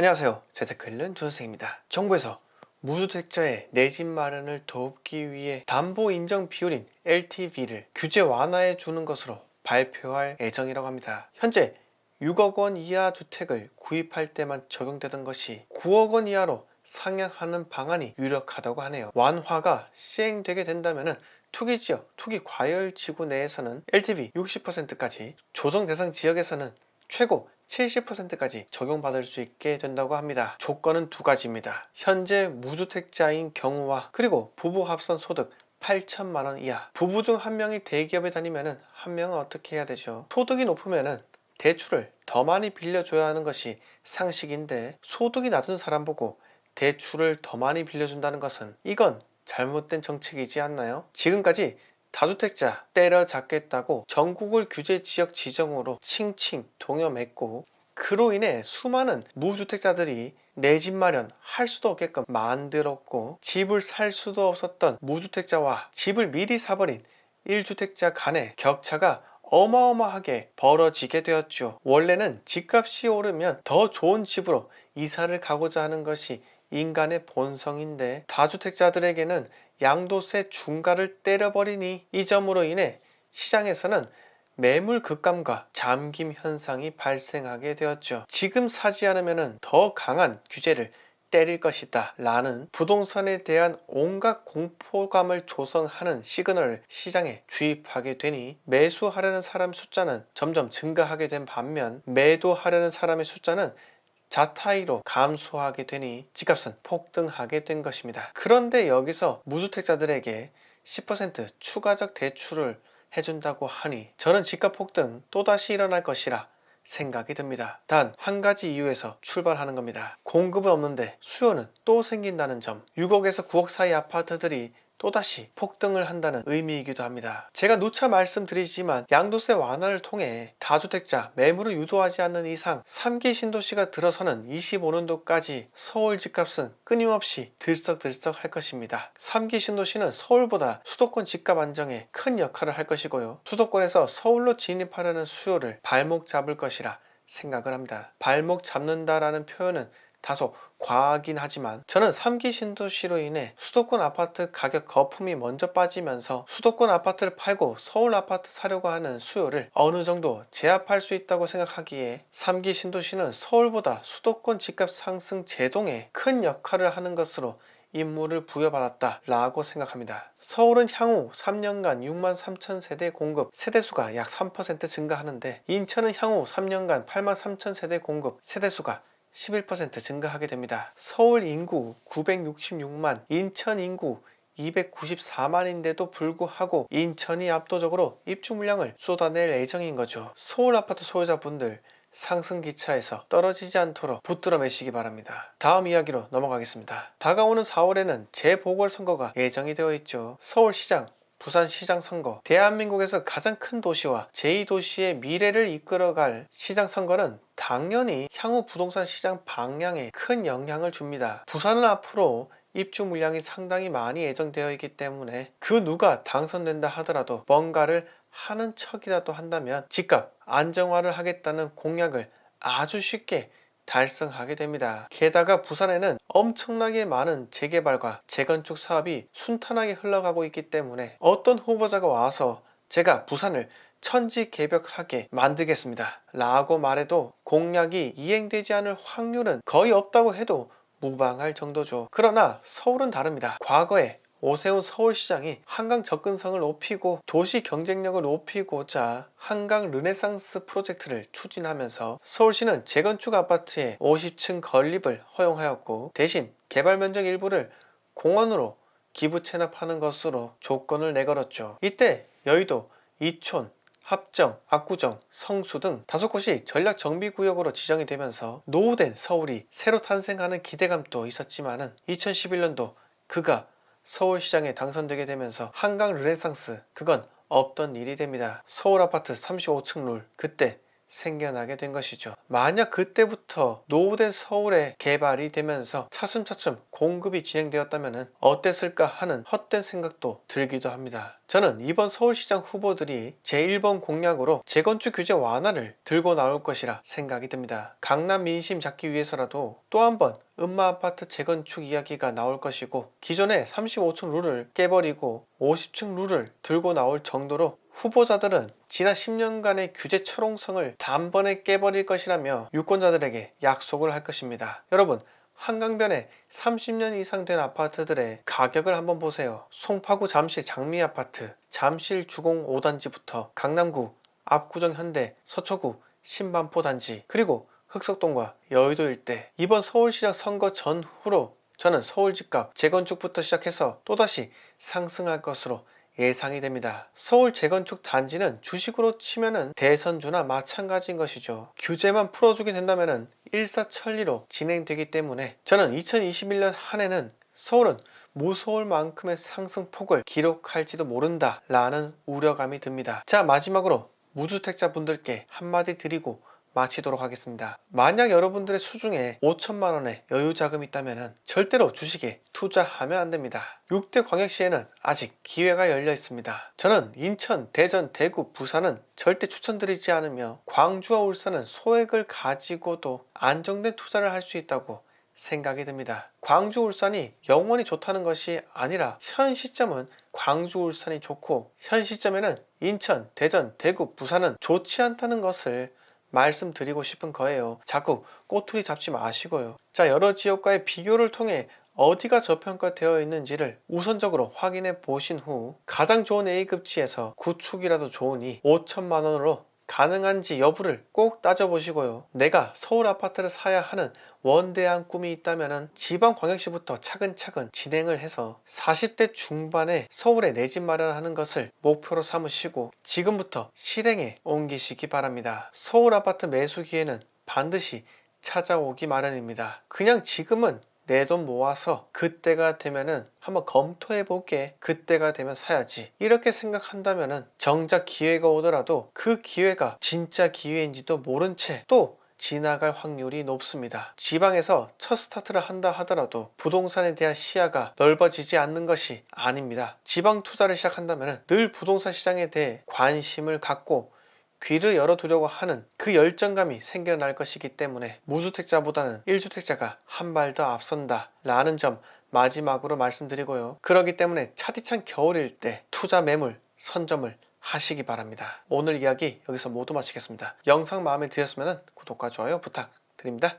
안녕하세요. 재테크 읽는 준선생입니다. 정부에서 무주택자의 내 집 마련을 돕기 위해 담보 인정 비율인 LTV를 규제 완화해 주는 것으로 발표할 예정이라고 합니다. 현재 6억 원 이하 주택을 구입할 때만 적용되던 것이 9억 원 이하로 상향하는 방안이 유력하다고 하네요. 완화가 시행되게 된다면 투기지역, 투기과열지구 내에서는 LTV 60%까지, 조정 대상 지역에서는 최고 70%까지 적용받을 수 있게 된다고 합니다. 조건은 두 가지입니다. 현재 무주택자인 경우와 그리고 부부 합산 소득 8천만 원 이하. 부부 중 한 명이 대기업에 다니면 한 명은 어떻게 해야 되죠? 소득이 높으면 대출을 더 많이 빌려줘야 하는 것이 상식인데, 소득이 낮은 사람 보고 대출을 더 많이 빌려준다는 것은 이건 잘못된 정책이지 않나요? 지금까지 다주택자 때려잡겠다고 전국을 규제 지역 지정으로 칭칭 동여맸고, 그로 인해 수많은 무주택자들이 내 집 마련 할 수도 없게끔 만들었고, 집을 살 수도 없었던 무주택자와 집을 미리 사버린 1주택자 간의 격차가 어마어마하게 벌어지게 되었죠. 원래는 집값이 오르면 더 좋은 집으로 이사를 가고자 하는 것이 인간의 본성인데, 다주택자들에게는 양도세 중과를 때려버리니 이 점으로 인해 시장에서는 매물 급감과 잠김 현상이 발생하게 되었죠. 지금 사지 않으면 더 강한 규제를 때릴 것이다 라는 부동산에 대한 온갖 공포감을 조성하는 시그널을 시장에 주입하게 되니, 매수하려는 사람 숫자는 점점 증가하게 된 반면 매도하려는 사람의 숫자는 자타이로 감소하게 되니 집값은 폭등하게 된 것입니다. 그런데 여기서 무주택자들에게 10% 추가적 대출을 해준다고 하니 저는 집값 폭등 또다시 일어날 것이라 생각이 듭니다. 단 한 가지 이유에서 출발하는 겁니다. 공급은 없는데 수요는 또 생긴다는 점. 6억에서 9억 사이 아파트들이 또다시 폭등을 한다는 의미이기도 합니다. 제가 누차 말씀드리지만 양도세 완화를 통해 다주택자 매물을 유도하지 않는 이상 3기 신도시가 들어서는 25년도까지 서울 집값은 끊임없이 들썩들썩 할 것입니다. 3기 신도시는 서울보다 수도권 집값 안정에 큰 역할을 할 것이고요, 수도권에서 서울로 진입하려는 수요를 발목 잡을 것이라 생각을 합니다. 발목 잡는다라는 표현은 다소 과하긴 하지만 저는 3기 신도시로 인해 수도권 아파트 가격 거품이 먼저 빠지면서 수도권 아파트를 팔고 서울 아파트 사려고 하는 수요를 어느 정도 제압할 수 있다고 생각하기에 3기 신도시는 서울보다 수도권 집값 상승 제동에 큰 역할을 하는 것으로 임무를 부여받았다 라고 생각합니다. 서울은 향후 3년간 6만 3천 세대 공급, 세대수가 약 3% 증가하는데, 인천은 향후 3년간 8만 3천 세대 공급, 세대수가 11% 증가하게 됩니다. 서울 인구 966만, 인천 인구 294만인데도 불구하고 인천이 압도적으로 입주 물량을 쏟아낼 예정인 거죠. 서울 아파트 소유자분들 상승 기차에서 떨어지지 않도록 붙들어 매시기 바랍니다. 다음 이야기로 넘어가겠습니다. 다가오는 4월에는 재보궐선거가 예정이 되어 있죠. 서울시장, 부산시장 선거, 대한민국에서 가장 큰 도시와 제2도시의 미래를 이끌어갈 시장 선거는 당연히 향후 부동산 시장 방향에 큰 영향을 줍니다. 부산은 앞으로 입주 물량이 상당히 많이 예정되어 있기 때문에 그 누가 당선된다 하더라도 뭔가를 하는 척이라도 한다면 집값 안정화를 하겠다는 공약을 아주 쉽게 달성하게 됩니다. 게다가 부산에는 엄청나게 많은 재개발과 재건축 사업이 순탄하게 흘러가고 있기 때문에 어떤 후보자가 와서 제가 부산을 천지개벽하게 만들겠습니다 라고 말해도 공약이 이행되지 않을 확률은 거의 없다고 해도 무방할 정도죠. 그러나 서울은 다릅니다. 과거에 오세훈 서울시장이 한강 접근성을 높이고 도시 경쟁력을 높이고자 한강 르네상스 프로젝트를 추진하면서 서울시는 재건축 아파트의 50층 건립을 허용하였고, 대신 개발 면적 일부를 공원으로 기부 체납하는 것으로 조건을 내걸었죠. 이때 여의도, 이촌, 합정, 압구정, 성수 등 5곳이 전략정비구역으로 지정이 되면서 노후된 서울이 새로 탄생하는 기대감도 있었지만은 2011년도 그가 서울시장에 당선되게 되면서 한강 르네상스, 그건 없던 일이 됩니다. 서울 아파트 35층 룰, 그때 생겨나게 된 것이죠. 만약 그때부터 노후된 서울에 개발이 되면서 차츰차츰 공급이 진행되었다면 어땠을까 하는 헛된 생각도 들기도 합니다. 저는 이번 서울시장 후보들이 제1번 공약으로 재건축 규제 완화를 들고 나올 것이라 생각이 듭니다. 강남 민심 잡기 위해서라도 또 한 번 음마아파트 재건축 이야기가 나올 것이고, 기존의 35층 룰을 깨버리고 50층 룰을 들고 나올 정도로 후보자들은 지난 10년간의 규제 철옹성을 단번에 깨버릴 것이라며 유권자들에게 약속을 할 것입니다. 여러분, 한강변에 30년 이상 된 아파트들의 가격을 한번 보세요. 송파구 잠실 장미아파트, 잠실 주공 5단지부터 강남구 압구정 현대, 서초구 신반포 단지, 그리고 흑석동과 여의도 일대, 이번 서울시장 선거 전후로 저는 서울 집값 재건축부터 시작해서 또다시 상승할 것으로 예상이 됩니다. 서울 재건축 단지는 주식으로 치면은 대선주나 마찬가지인 것이죠. 규제만 풀어주게 된다면은 일사천리로 진행되기 때문에 저는 2021년 한 해는 서울은 무서울 만큼의 상승폭을 기록할지도 모른다 라는 우려감이 듭니다. 자, 마지막으로 무주택자 분들께 한마디 드리고 마치도록 하겠습니다. 만약 여러분들의 수중에 5천만 원의 여유 자금이 있다면 절대로 주식에 투자하면 안 됩니다. 6대 광역시에는 아직 기회가 열려 있습니다. 저는 인천, 대전, 대구, 부산은 절대 추천드리지 않으며 광주와 울산은 소액을 가지고도 안정된 투자를 할 수 있다고 생각이 듭니다. 광주, 울산이 영원히 좋다는 것이 아니라 현 시점은 광주, 울산이 좋고, 현 시점에는 인천, 대전, 대구, 부산은 좋지 않다는 것을 말씀드리고 싶은 거예요. 자꾸 꼬투리 잡지 마시고요. 자, 여러 지역과의 비교를 통해 어디가 저평가되어 있는지를 우선적으로 확인해 보신 후 가장 좋은 A급지에서 구축이라도 좋으니 5천만 원으로 가능한지 여부를 꼭 따져보시고요. 내가 서울 아파트를 사야 하는 원대한 꿈이 있다면 지방광역시부터 차근차근 진행을 해서 40대 중반에 서울에 내 집 마련하는 것을 목표로 삼으시고 지금부터 실행에 옮기시기 바랍니다. 서울 아파트 매수 기회는 반드시 찾아오기 마련입니다. 그냥 지금은 내 돈 모아서 그때가 되면은 한번 검토해 볼게, 그때가 되면 사야지, 이렇게 생각한다면은 정작 기회가 오더라도 그 기회가 진짜 기회인지도 모른 채 또 지나갈 확률이 높습니다. 지방에서 첫 스타트를 한다 하더라도 부동산에 대한 시야가 넓어지지 않는 것이 아닙니다. 지방 투자를 시작한다면 늘 부동산 시장에 대해 관심을 갖고 귀를 열어두려고 하는 그 열정감이 생겨날 것이기 때문에 무주택자보다는 1주택자가 한 발 더 앞선다 라는 점 마지막으로 말씀드리고요. 그렇기 때문에 차디찬 겨울일 때 투자 매물 선점을 하시기 바랍니다. 오늘 이야기 여기서 모두 마치겠습니다. 영상 마음에 드셨으면 구독과 좋아요 부탁드립니다.